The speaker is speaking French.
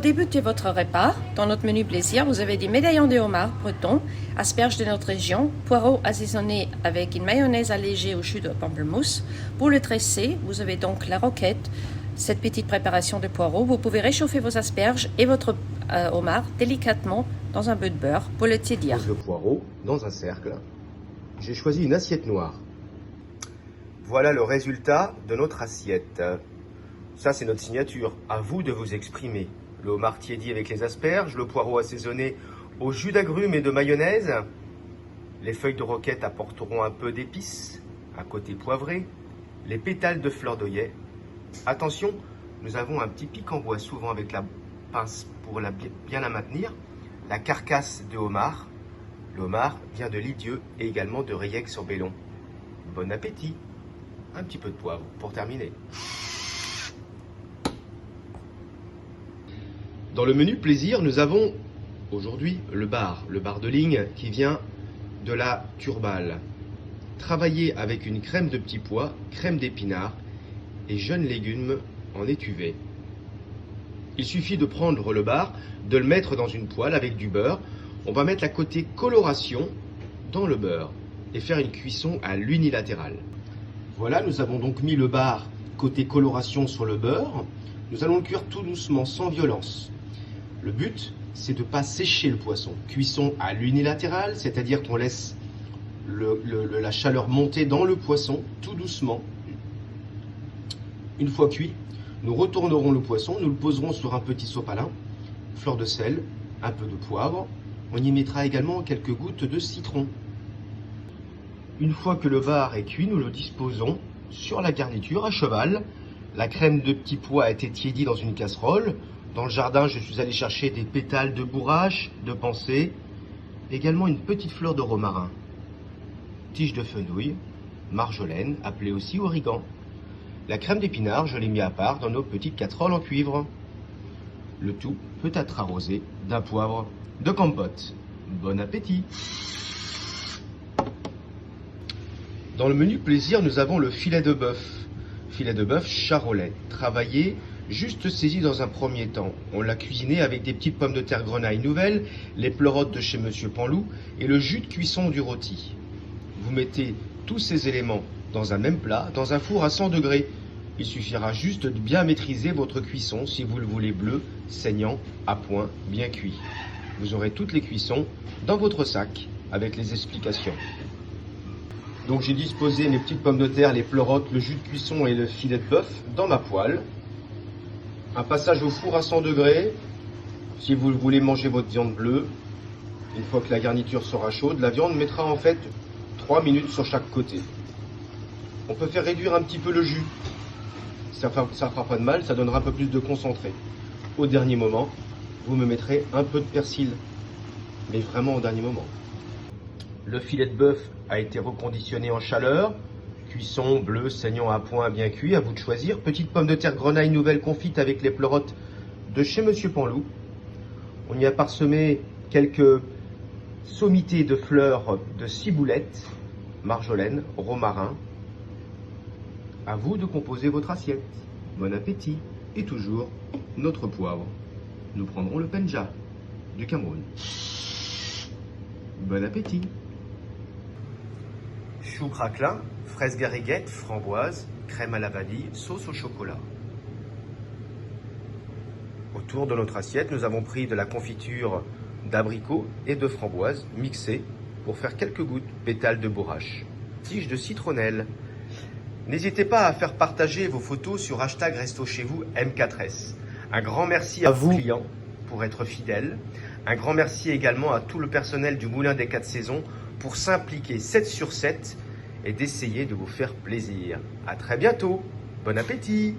débuter votre repas, dans notre menu plaisir, vous avez des médaillons de homard breton, asperges de notre région, poireaux assaisonnés avec une mayonnaise allégée au jus de pamplemousse. Pour le dresser, vous avez donc la roquette, cette petite préparation de poireaux. Vous pouvez réchauffer vos asperges et votre homard délicatement dans un peu de beurre pour le tiédir. Le poireau dans un cercle. J'ai choisi une assiette noire. Voilà le résultat de notre assiette. Ça, c'est notre signature. À vous de vous exprimer. Le homard tiédi avec les asperges, le poireau assaisonné au jus d'agrumes et de mayonnaise. Les feuilles de roquette apporteront un peu d'épices, un côté poivré. Les pétales de fleur d'œillet. Attention, nous avons un petit pic en bois, souvent avec la pince pour bien la maintenir. La carcasse de homard. Le homard vient de Lidieux et également de Riex-sur-Bellon. Bon appétit. Un petit peu de poivre pour terminer. Dans le menu plaisir, nous avons aujourd'hui le bar de ligne qui vient de la Turballe. Travaillé avec une crème de petits pois, crème d'épinards et jeunes légumes en étuvée. Il suffit de prendre le bar, de le mettre dans une poêle avec du beurre. On va mettre la côté coloration dans le beurre et faire une cuisson à l'unilatérale. Voilà, nous avons donc mis le bar côté coloration sur le beurre. Nous allons le cuire tout doucement, sans violence. Le but, c'est de ne pas sécher le poisson. Cuisson à l'unilatérale, c'est-à-dire qu'on laisse la chaleur monter dans le poisson, tout doucement. Une fois cuit, nous retournerons le poisson, nous le poserons sur un petit sopalin, fleur de sel, un peu de poivre. On y mettra également quelques gouttes de citron. Une fois que le bar est cuit, nous le disposons sur la garniture à cheval. La crème de petits pois a été tiédie dans une casserole. Dans le jardin, je suis allé chercher des pétales de bourrache, de pensée, également une petite fleur de romarin, tige de fenouil, marjolaine, appelée aussi origan. La crème d'épinard, je l'ai mis à part dans nos petites casseroles en cuivre. Le tout peut être arrosé d'un poivre de compote. Bon appétit! Dans le menu plaisir, nous avons le filet de bœuf. Filet de bœuf charolais, travaillé, juste saisi dans un premier temps. On l'a cuisiné avec des petites pommes de terre grenaille nouvelles, les pleurotes de chez Monsieur Panlou et le jus de cuisson du rôti. Vous mettez tous ces éléments dans un même plat, dans un four à 100 degrés. Il suffira juste de bien maîtriser votre cuisson si vous le voulez bleu, saignant, à point, bien cuit. Vous aurez toutes les cuissons dans votre sac avec les explications. Donc j'ai disposé mes petites pommes de terre, les pleurotes, le jus de cuisson et le filet de bœuf dans ma poêle. Un passage au four à 100 degrés, si vous voulez manger votre viande bleue. Une fois que la garniture sera chaude, la viande mettra en fait 3 minutes sur chaque côté. On peut faire réduire un petit peu le jus. Ça fera pas de mal, ça donnera un peu plus de concentré. Au dernier moment, vous me mettrez un peu de persil, mais vraiment au dernier moment. Le filet de bœuf a été reconditionné en chaleur. Cuisson, bleu, saignant à point, bien cuit, à vous de choisir. Petite pomme de terre grenaille nouvelle confite avec les pleurotes de chez Monsieur Panlou. On y a parsemé quelques sommités de fleurs de ciboulette, marjolaine, romarin. À vous de composer votre assiette. Bon appétit. Et toujours notre poivre. Nous prendrons le penja du Cameroun. Bon appétit. Chou craquelin, fraises gariguettes, framboises, crème à la vanille, sauce au chocolat. Autour de notre assiette, nous avons pris de la confiture d'abricots et de framboises mixées pour faire quelques gouttes, pétales de bourrache, tiges de citronnelle. N'hésitez pas à faire partager vos photos sur hashtag Resto Chez Vous M4S. Un grand merci à vous clients pour être fidèles. Un grand merci également à tout le personnel du Moulin des 4 Saisons pour s'impliquer 7 sur 7 et d'essayer de vous faire plaisir. À très bientôt. Bon appétit!